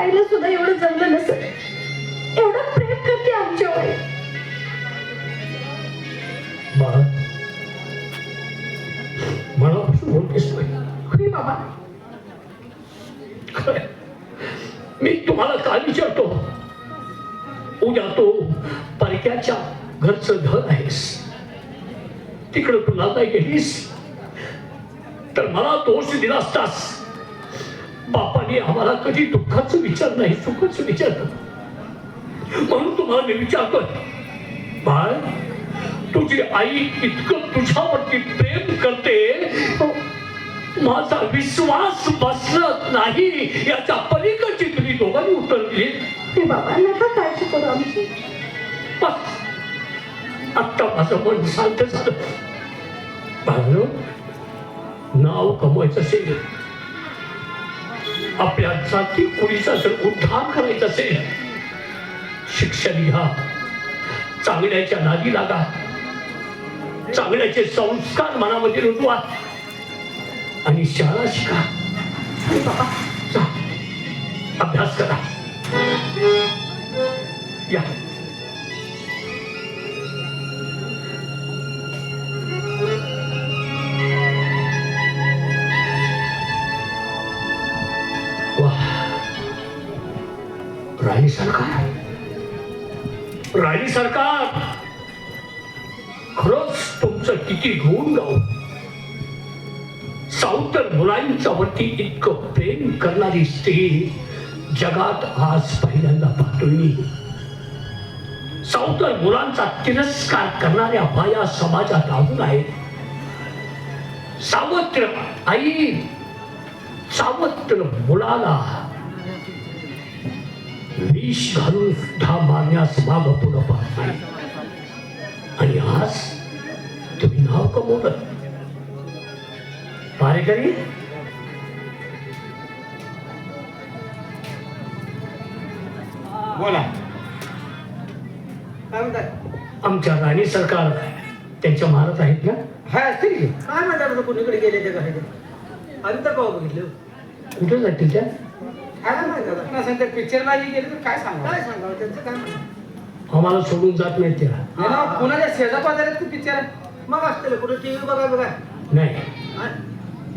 आईला सुद्धा एवढं जमलं नसेल. एवढं प्रेम करते आमच्यावर आई. मनापासून बोलतेस होय बाबा. मी तुम्हाला काय विचारतो, उद्या तो परक्याच्या घरचं घर आहेस, तिकडे तुला काय गेलीस तर मला दोष दिला असतास. बापाने आम्हाला कधी दुःखाचं विचार नाही, सुखाचं विचारलं. म्हणून तुम्हाला मी विचारतोय, बाळ तुझी आई इतकं तुझ्यावरती प्रेम करते, माझा विश्वास बसत नाही याच्या पलीकडची तुम्ही दोघांनी उत्तर दिली. ते बाबा नका काळजी करू आमची. आता माझं मन शांत झालं. बाळांनो, नाव कमवायचं असेल, आपल्या जाती कुणीचा जर उद्धार करायचा असेल, शिक्षण घ्या, चांगल्याच्या नादी लागा, चांगल्याचे संस्कार मनामध्ये रुजवा आणि शाळा शिका. बाबा जा, अभ्यास करा. या राणी सरकार, राणी सरकार, खरंच तुमचं किती गुण गाऊ. सावतर मुलांच्या वरती इतकं प्रेम करणारी स्त्री जगात आज पहिल्यांदा पाहतोय मी. सावतर मुलांचा तिरस्कार करणाऱ्या बाया समाजात अजून आहे. सावत्र आई सावत्र मुलाला विष घालून सुद्धा मारण्यास माग पुढं पाहत नाही. आणि आज तुम्ही नाव कमवलं. पारेकरी, बोला. काय म्हणतात? आमच्या राणी सरकार त्यांच्या महाराज आहेत ना? हाय असतील की. काय म्हणतात कुणीकडे गेले ते काय? आम्ही तर पाहू बघितलं. कुठे जातील त्या? काय माहिती आता? पुन्हा सांगतात पिक्चर बाजी गेली तर काय सांगा. काय सांगावं त्यांचं काय म्हणतात? आम्हाला सोडून जात नाही त्या. नाही ना, पुण्याच्या शेजा पाजारात खूप पिक्चर आहे. मग असतील कुठे टीव्ही बघा बघा. नाही, हा?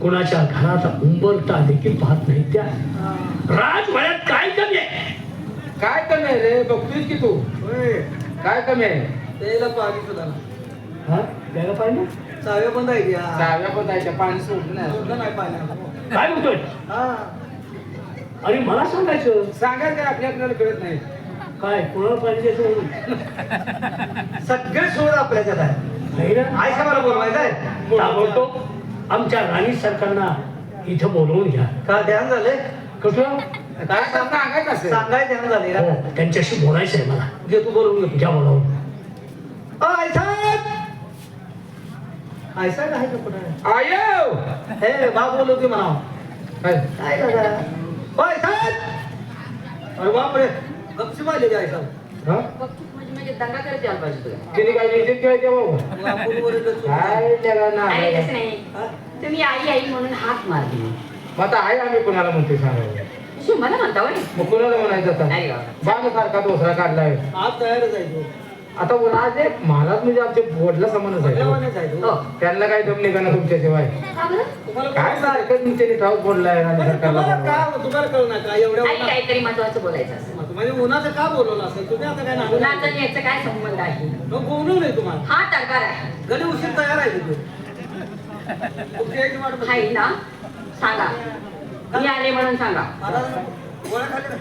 कोणाच्या घरात उंबरटा देखील पाहत नाही त्या. हा. राजवाड्यात काय कमी आहे? काय कमी आहे रे, बघतोयस की तू. होय. काय कमी आहे? त्याला पाणी सुद्धा ना. हा, द्यायला पाहिजे. चाव्या बंद आहे की. चाव्या बंदायच्या, पाणी सोडलं नाही. सोडलं नाही पाण्याला. काय म्हणतोय? हा. अरे मला सांगायचं सांगायचं काय आपल्याला कळत नाही. काय कोणाला पाहिजे सगळे सोड आपल्याच्यात आहे. नाही ना? आयशा मला बोलवायचं आहे. ताबडतोब आमच्या राणी सरकारना इथं बोलवून घ्या. का ध्यान झालंय? कसं? काय सांगायचं असेल. सांगाय ध्यान झाले हो, त्यांच्याशी बोलायचं आहे मला. घे तू बोलवून घे. घ्या बोलावून. आयशा आयशा आहे का कुठं? आयो हे बा बोलव की म्हणावं. काय? काय दादा? ओय साहेब! अरे बापरे, गपची मारली काय साहेब? हा? म्हणजे दंगा करते आला पाहिजे तुला. तिने काय निश्चित केलं बाबा. आपण वरडत होतो. काय त्याला ना नाही तसं नाही. हा? तुम्ही आई आई म्हणून हाक मारली. मग आता आहे आम्ही कुणाला म्हणते सांगायला. शिव मला म्हणता वय. मग कुणाला म्हणायचं नाही आता? गावाला. बाण सारखा दोसरा काढलाय. आज तयारच आहे तो. आता राज एक महाराज म्हणजे आमचे बोर्डला समानच आहे. सगळ्यावानेच आहे तो. हो. त्यांना काही दम निघा ना तुमच्याशिवाय. का बरं? तुम्हाला काय सारखं तुमच्या ठाऊक बोललाय आणि बरं, सरकारला तुम्हाला बोलवलं. का तुम्हाला कळू नका एवढ्या आई उन्हात- काहीतरी महत्वाचं बोलायचं असं. म्हणजे उन्हाचं का बोलवलं असेल तुम्ही आता काय नाव मुलाचा आणि याचा काय संबंध आहे? बोलू नाही तुम्हाला हा तडकार आहे. घरी उशीर तयार आहे तिथे तुमची यायची वाट बघते. आहे ना? सांगा. मी आले म्हणून सांगा. महाराज, गोळ्या खाल्ल्या?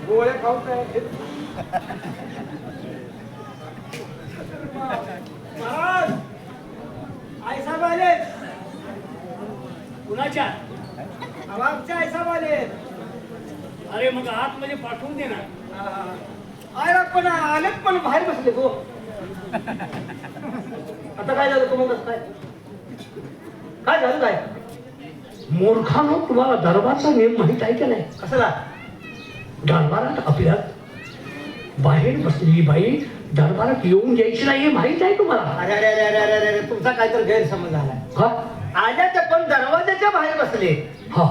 गोळ्या खाऊन काय? महाराज आई साहेब आले. कुणाच्या? आमच्या आई साहेब आले. अरे मग आतमध्ये पाठवून दे ना. आयला पण आले पण बाहेर बसले गो. आता काय झालं तुम्हाला काय काय झालं काय मूर्खानो, तुम्हाला दरबारचा नियम माहित आहे की नाही? कसला दरबारात आपल्यात बाहेर बसलेली बाई दरबारात येऊन यायची नाही हे माहित आहे तुम्हाला? अरे अरे अरे अरे अरे अरे तुमचा काहीतरी गैरसमज झालाय. हा आल्या त्या पण दरवाजाच्या बाहेर बसले. हा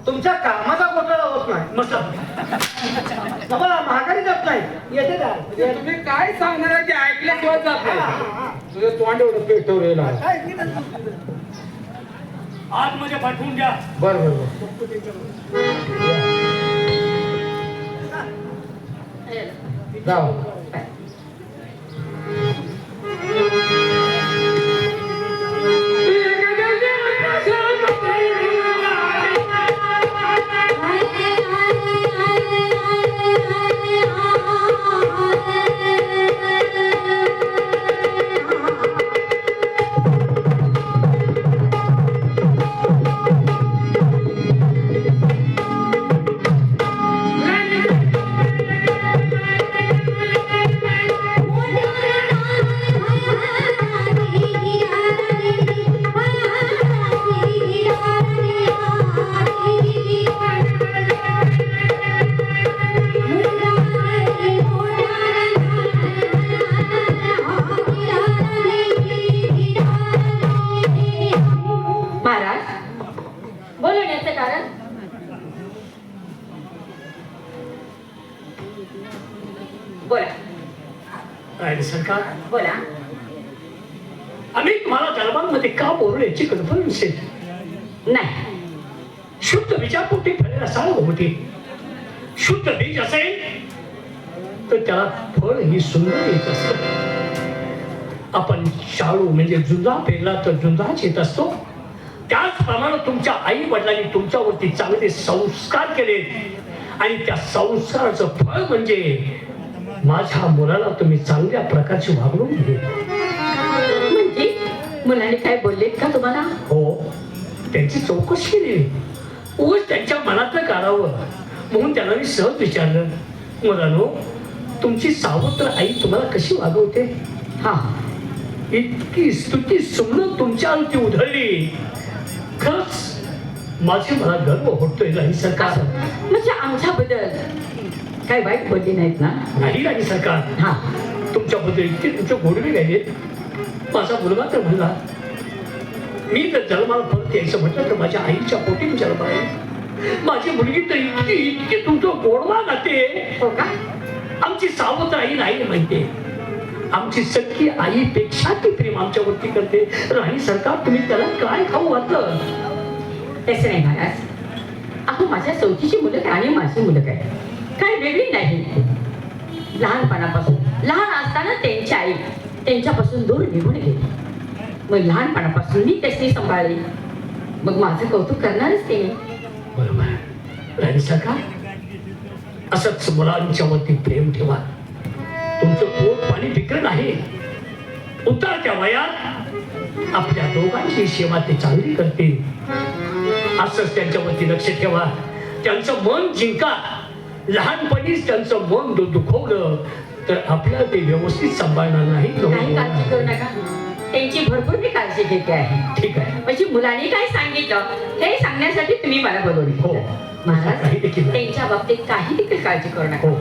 तुमच्या कामाचा घोटाळा होत नाही. मस्त तरी जात नाही येते का तुम्ही काय सांगणार आहे ते ऐकल्याशिवाय जात नाही. तुझं तोंड एवढं पेटवलेलं आहे. काय की नाही? आतमध्ये पाठवून द्या. बरं बरं जाऊ. महाराज बोलवण्याचं कारण बोला राणी सरकार, बोला. आम्ही तुम्हाला दरबारमध्ये का बोललो याची कल्पना नसेल. नाही, शुद्ध बीजापोटी फळे असायला होती. शुद्ध बीज असेल तर त्याला फळ ही सुंदर येत असतं. आपण शाळू म्हणजे जुंजा पेरला तर जुंजाच येत असतो. त्याचप्रमाणे तुमच्या आई वडिलांनी तुमच्यावरती चांगले संस्कार केले आणि त्या संस्काराचं फळ म्हणजे माझ्या मुलाला तुम्ही चांगल्या प्रकारची वागणूक दिली. म्हणजे मुलाने काय बोललेत का तुम्हाला? हो, त्यांची चौकशी केली. उगाच त्यांच्या मनातलं काढावं म्हणून त्यांना मी सहज विचारलं, मुलांनो तुमची सावत्र आई तुम्हाला कशी वागवते? हा, इतकी स्तुती सुमन तुमच्यावरती उधळली. खरंच माझे मला गर्व होतोय राणी सरकार. म्हणजे आमच्याबद्दल काय वाईट बोलली नाहीत ना? नाही राणी सरकार, हा, तुमच्याबद्दल इतके तुमचे गोडवे गायलेत. माझा मुलगा तर म्हणला मी जर जन्माला परत यायचं म्हटलं तर माझ्या आईच्या पोटी जन्म आहे. माझी मुलगी तर इतकी इतकी तुमचं गोडवा गाते. हो का? आमची सावत्र आई नाही माहितीये. आमची सख्खी आईपेक्षा ती प्रेम आमच्यावरती करते. राणी सरकार, तुम्ही त्याला काय खाऊ घातलं? तसं नाही महाराज. अहो, माझ्या चौथीची मुलं काय आणि माझी मुलं काय काय वेगळी नाही. लहानपणापासून लहान असताना त्यांची आई त्यांच्यापासून दूर निघून गेली. मग लहानपणापासून मी त्याची सांभाळली. मग माझं कौतुक करणारच ते. बरोबर राणी सरकार, असंच मुलांच्यावरती प्रेम ठेवा. तुमचं पोट पाणी फिकर नाही. उतरत्या वयात आपल्या दोघांची सेवा ते चांगली करतील. असंच त्यांच्यावरती लक्ष ठेवा. त्यांचं मन जिंका. लहानपणीच त्यांचं मन दुखवलं तर आपल्याला ते व्यवस्थित सांभाळणार नाही. काही काळजी करू नका. त्यांची भरपूर मी काळजी घेते आहे. ठीक आहे. म्हणजे मुलांनी काय सांगितलं हे सांगण्यासाठी तुम्ही मला बोलवले. हो, महाराज, काही देखील नाही. त्यांच्या बाबतीत काही देखील काळजी करू नका. हो,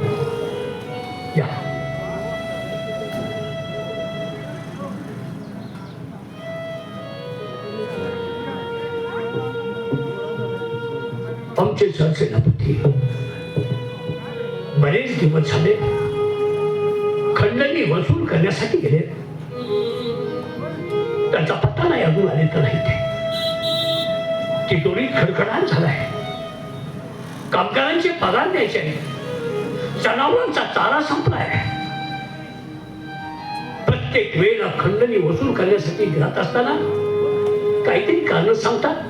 या. आमचे सरसेनापती बरेच दिवस झाले खंडणी वसूल करण्यासाठी गेले. त्यांचा पत्ता नाही अजून आले तर नाही. ते तिजोरीत खडखडाट झालाय. कामगारांचे पगार द्यायचे आहे. जनावरांचा चारा संपलाय. प्रत्येक वेळेला खंडणी वसूल करण्यासाठी घरात असताना काहीतरी कारण सांगतात.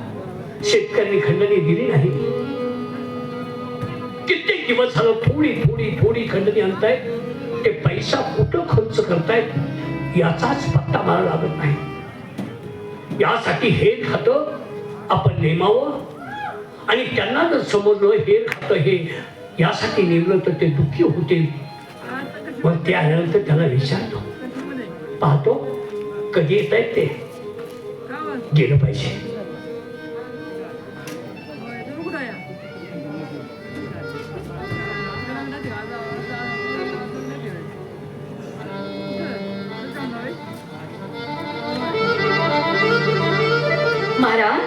शेतकऱ्यांनी खंडणी दिली नाही. कित्येक दिवस झालं थोडी थोडी थोडी खंडणी आणताय. ते पैसा कुठं खर्च करतायत याचाच पत्ता मला लागत नाही. यासाठी हे खातं आपण नेमावं आणि त्यांना जर समजलं हे खातं हे यासाठी नेमलं तर ते दुःखी होतील. मग ते आल्यानंतर त्याला विचारतो, पाहतो कधी येत आहेत ते. गेलं पाहिजे. महाराज,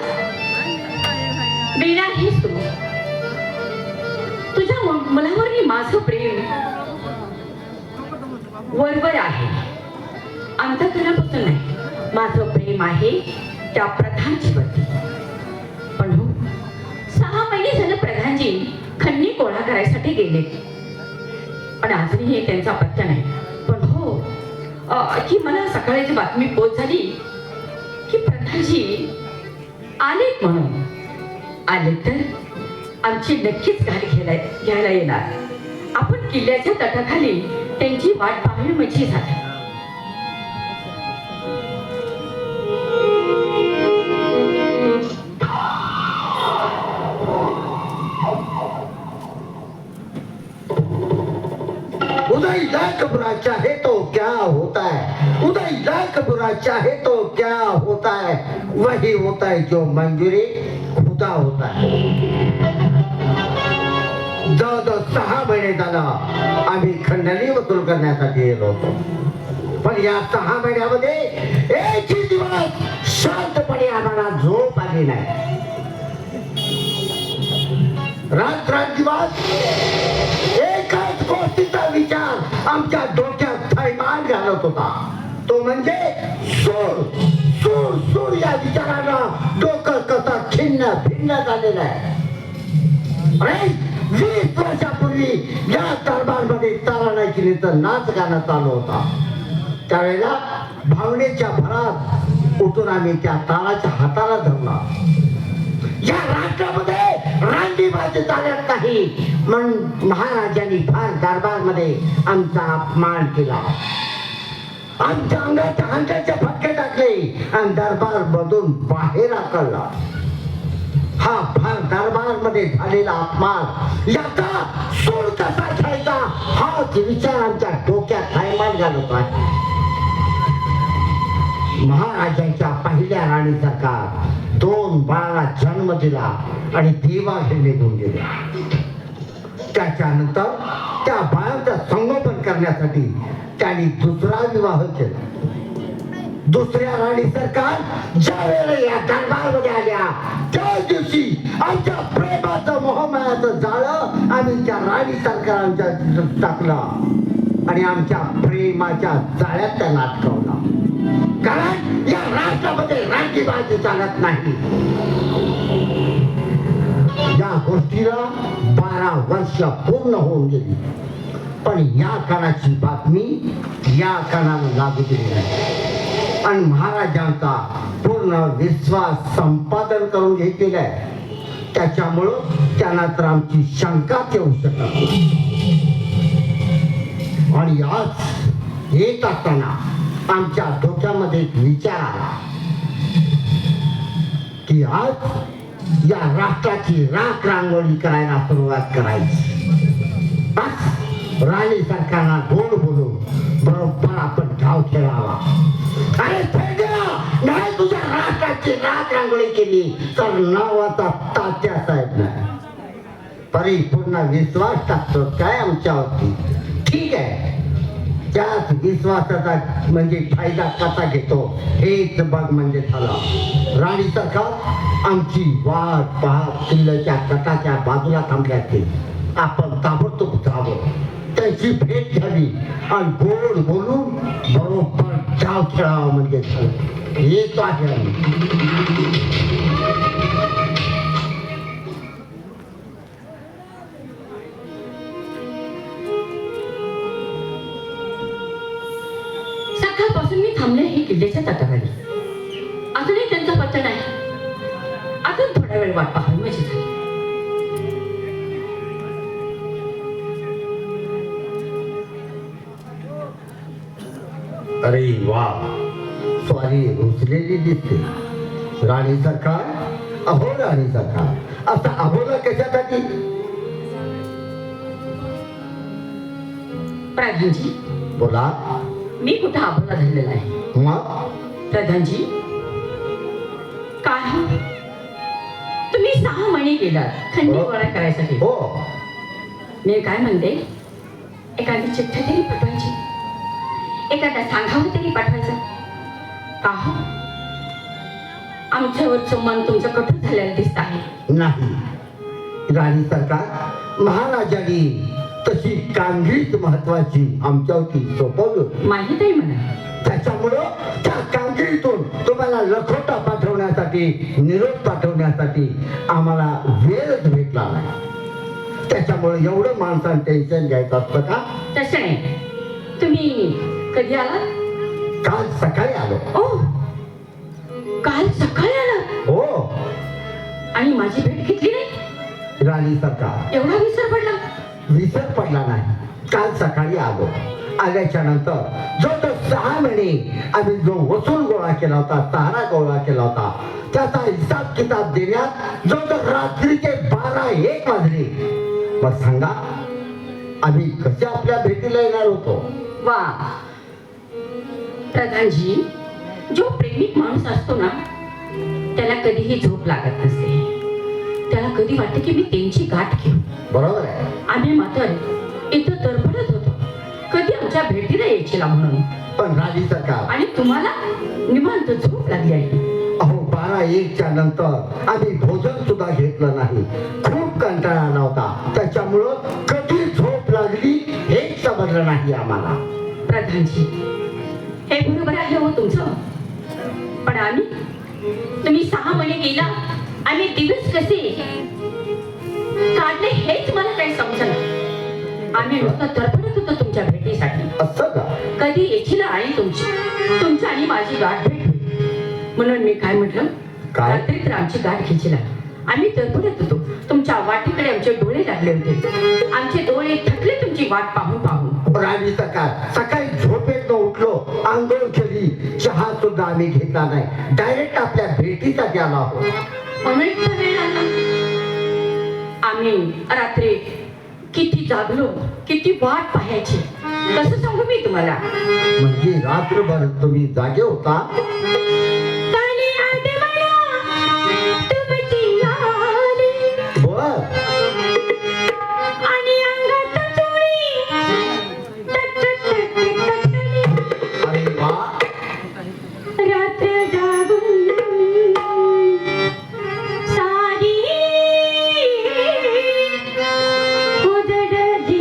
मीरा हीच तू. तुझ्या मुलावरही माझं प्रेम वरवर आहे, अंतःकरणापासून नाही. माझं प्रेम आहे त्या प्रधानजी वरती. पण हो, 6 महिने झालं प्रधानजी खन्नी गोळा करायसाठी गेले, पण अजूनही त्यांचा पत्ता नाही. पण हो, की मला सकाळची बातमी पोच झाली की प्रधानजी आलेत. म्हणून आले तर आमची नक्कीच गाठ घ्यायला येणार. आपण किल्ल्याच्या तटाखाली त्यांची वाट पाहणं म्हणजे झालं. उदय लाख बुरा चाहे तो क्या होता है, उदय लाख बुरा चाहे तो क्या होता है, वही होता है जो मंजूरी खुदा होता है. जवळजवळ 6 महिने झालं आम्ही खंडणी वसूल करण्यासाठी गेलो होतो. पण या 6 महिन्यामध्ये एकही दिवस शांतपणे आम्हाला झोप आली नाही. रात्रंदिवस एकाच गोष्टीचा विचार आमच्या डोक्यात थैमान घालत होता. तो म्हणजे सूर सूर सूर. या विचारानं डोकं कसं छिन्न भिन्न झालेलं आहे. अरे 20 वर्षापूर्वी या दरबारमध्ये ताराण्याची नाच गाणं चालू होता. त्यावेळेला भावनेच्या भरात उठून आम्ही त्या ताराच्या हाताला धरला. या राष्ट्रामध्ये रांडीबाजी चालत नाही म्हणून महाराजांनी फार दरबारमध्ये आमचा अपमान केला. आमच्या अंगाच्या अंगाचे फटके टाकले आणि दरबार मधून बाहेर हाकलला. हा फार दरबारमध्ये झालेला अपमान, याचा सूड कसा घ्यायचा हाच विचार आमच्या डोक्यात थैमान घालत आहे. महाराजांच्या पहिल्या राणीसारखा 2 बाळाला जन्म दिला आणि देवाघरी निघून गेला. त्याच्यानंतर त्या बाळाचं संगोपन करण्यासाठी त्यांनी दुसरा विवाह केला. दुसऱ्या राणी सरकार ज्या वेळेला या दरबारमध्ये आल्या त्याच दिवशी आमच्या प्रेमाचं मोहमायाचं जाळं आम्ही त्या राणी सरकारांच्या टाकलं आणि आमच्या प्रेमाच्या जाळ्यात त्यांना अटकवला. कारण या राष्ट्रामध्ये राजकीबाजी चालत नाही. या गोष्टीला 12 वर्ष पूर्ण होऊन गेली, पण या काळाची बातमी या काळाला लागू केली नाही आणि महाराजांचा पूर्ण विश्वास संपादन करून घेतलेला आहे. त्याच्यामुळं त्यांना तर आमची शंकाच येऊ शकत नाही. आणि आज येत असताना आमच्या डोक्यामध्ये एक विचार आला की आज या राष्ट्राची राख रांगोळी करायला सुरुवात करायची. बस राणी सरकारला गोड बोलून बरोबर आपण डाव खेळावा. अरे नाही तुझ्या राष्ट्राची राख रांगोळी केली तर नावाचा तात्या साहेब नाही. परिपूर्ण विश्वास टाकतो काय आमच्यावरती. ठीक आहे, त्याच विश्वासाचा म्हणजे फायदा कसा घेतो हेच बघ म्हणजे झालं. राणी सरकार आमची वाट पाहत किल्ल्याच्या तटाच्या बाजूला थांबली असते. आपण ताबडतोब जावं, त्याची भेट घ्यावी आणि गोड बोलून बरोबर डाव खेळावा म्हणजे झालं. येतो आहे सकाळपासून मी थांबले हे किल्ल्याच्या तटाखाली. अजूनही त्यांचा पत्ता नाही. अजून थोडा वेळ वाट पाहावी म्हणजे झाली. अरे वा, स्वारी रुसलेली दिसते. राणी सरकार, अहो राणी सरकार, असा अभोला कशासाठी? प्रधानजी, बोला. मी कुठं अभोला धरलेला आहे? मग प्रधानजी काय हो, तुम्ही 6 महिने गेलात खंडी गोळा करायसाठी. हो, मी काय म्हणते, एखादी चिठ्ठी तरी पाठवायची, एखादा सांगावं तरी पाठवायचं. का हो, आमच्यावरचं मन तुमचं कठोर झालेलं दिसत आहे. नाही राणी सरकार, महाराजांनी तशी कामगिरीच महत्वाची आमच्यावरती सोपवली होती. माहित आहे मला. त्याच्यामुळं त्या कामगिरीतून तुम्हाला लखोटा पाठवण्यासाठी, निरोप पाठवण्यासाठी आम्हाला वेळच भेटला नाही. त्याच्यामुळे एवढं माणसानं टेन्शन घ्यायचं असतं का? तसं नाही. तुम्ही कधी आलात? काल सकाळी आलो. ओ, काल सकाळी आलात? हो. आणि माझी भेट घेतली नाही? राणी सरकार, एवढा विसर पडला? विसर पडला नाही. काल सकाळी आलो. आल्याच्या नंतर जो 6 महिने आम्ही जो वसूल गोळा केला होता, सहारा गोळा केला होता, त्याचा हिसाब किताब देण्यात जो रात्रीचे 12-1 वाजले. मग सांगा आम्ही कसे आपल्या भेटीला येणार होतो? वा प्रधानजी, जो प्रेमिक माणूस असतो ना त्याला कधीही झोप लागत नसते. त्याला कधी वाटते की मी त्यांची गाठ घेऊ. बरोबर आहे. आम्ही मात्र इथं तरफडत होतो कधी आमच्या भेटीला यायची म्हणून. पण राणी सरकार, आणि तुम्हाला निवांत झोप लागली आहे. अहो 12-1च्या नंतर आम्ही भोजन सुद्धा घेतलं नाही. खूप कंटाळा आला होता. त्याच्यामुळं कधी झोप लागली हेच समजलं नाही आम्हाला. प्रधानजी, हे बरोबर आहे हो तुमचं. पण आम्ही, तुम्ही 6 महिने गेला, आम्ही दिवस कसे काढले हेच मला काही समजलं. आम्ही नुसतं तरफडत होतो तुमच्या भेटीसाठी. असं का? कधी येचीला आई तुमची आणि माझी गाठ भेट होईल म्हणून मी काय म्हटलं, काय? रात्री तर आमची गाठ घ्यायची. आम्ही तरफडत होतो. तुमच्या वाटेकडे आमचे डोळे लागले होते. आमचे डोळे थकले तुमची वाट पाहून पाहून. राणी सरकार, सकाळी झोपेत आंघोळ केली, चहा सुद्धा आम्ही घेतला नाही. डायरेक्ट आपल्या भेटीसाठी आलो आहोत. म्हणून इतका वेळ लागला. आम्ही रात्री किती जागलो, किती वाट पाहायची, कसं सांगू मी तुम्हाला. म्हणजे रात्रभर तुम्ही जागे होता? बर. अरे वा. रात्र जागून सारी उजडली.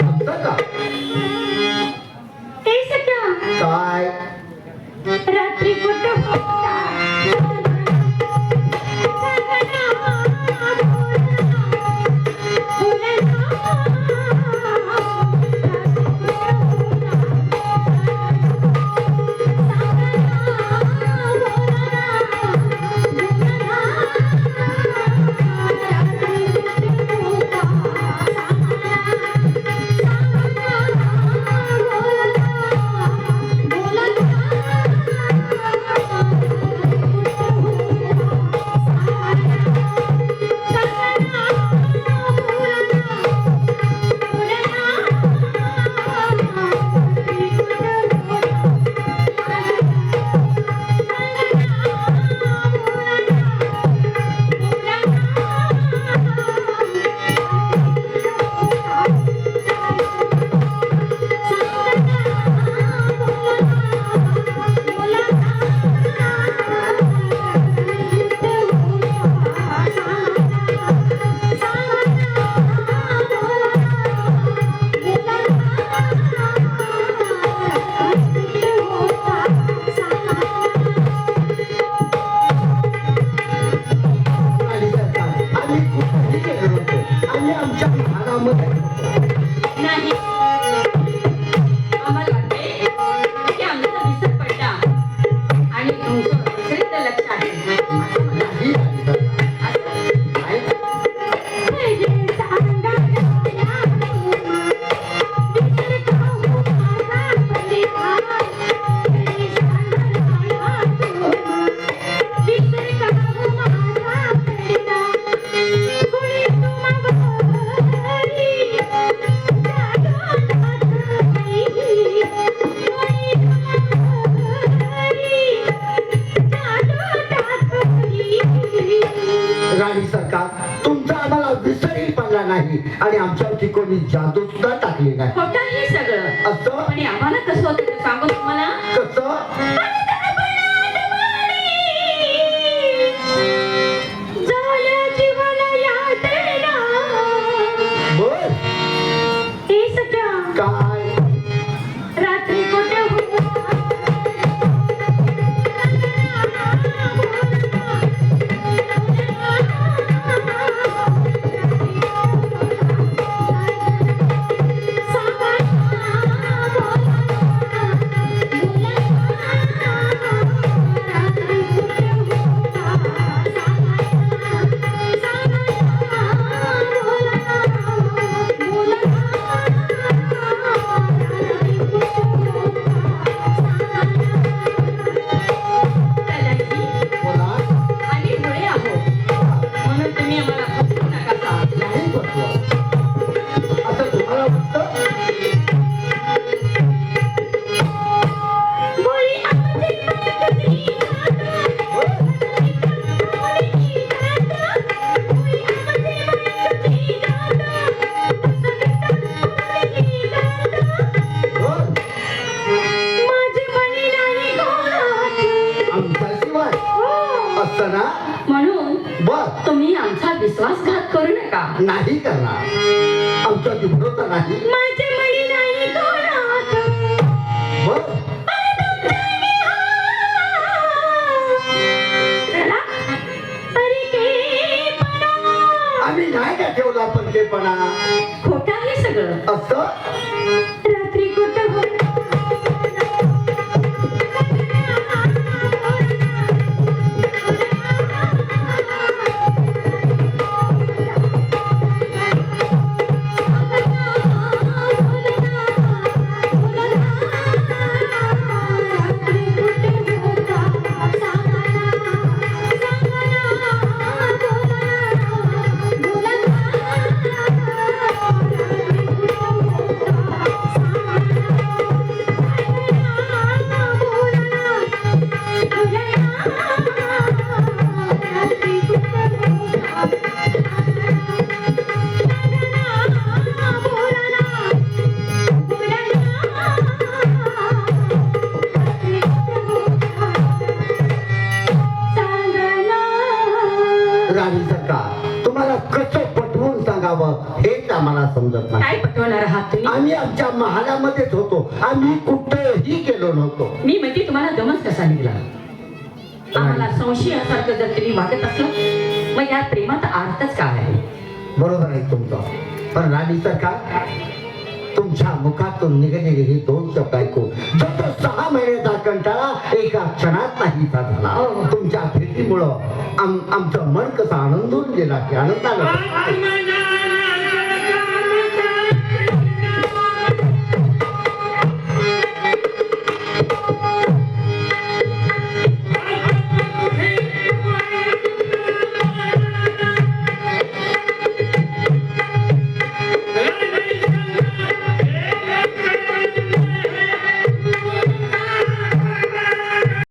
असं का? हे सगळं काय? रात्री कुठं होता? नाही, आम्हाला वाटते की आमचा विसर पडला आणि तुमचं दुसरीकडे लक्ष आहे. असं मला राणी सरकार, तुमचा आम्हाला विसरही पडला नाही आणि आमच्यावरती कोणी जादू सुद्धा टाकली नाही. खोटं हे सगळं. असं आणि आम्हाला कसं होतं ते सांगू तुम्हाला. कसं? नाही करणार आमचा ती भरोसा नाही माझे मणी नाही कोणात. बरं चला, परकेपणा. आम्ही नाही का ठेवला परकेपणा खोटं आहे सगळं. असं रात्री कुठं होतं? राणी सरकार तुम्हाला कसं पटवून सांगावं हेच आम्हाला समजत नाही काय पटवणार आहात तुम्ही? आम्ही आमच्या महालामध्येच होतो आम्ही कुठेही गेलो नव्हतो मी म्हणते तुम्हाला दमच कसा निघला? आम्हाला संशयासारखं जर तुम्ही वागत असलं मग या प्रेमात अर्थच काय आहे? बरोबर आहे तुमचं पण राणी सरकार तुमच्या मुखातून निघालेले हे दोन शब्द ऐकून जो तो 6 महिन्याचा कंटाळा एका क्षणात नाहीसा झाला हो. तुमच्या भेटीमुळं आमचं मन कसं आनंदून गेला की आनंदाला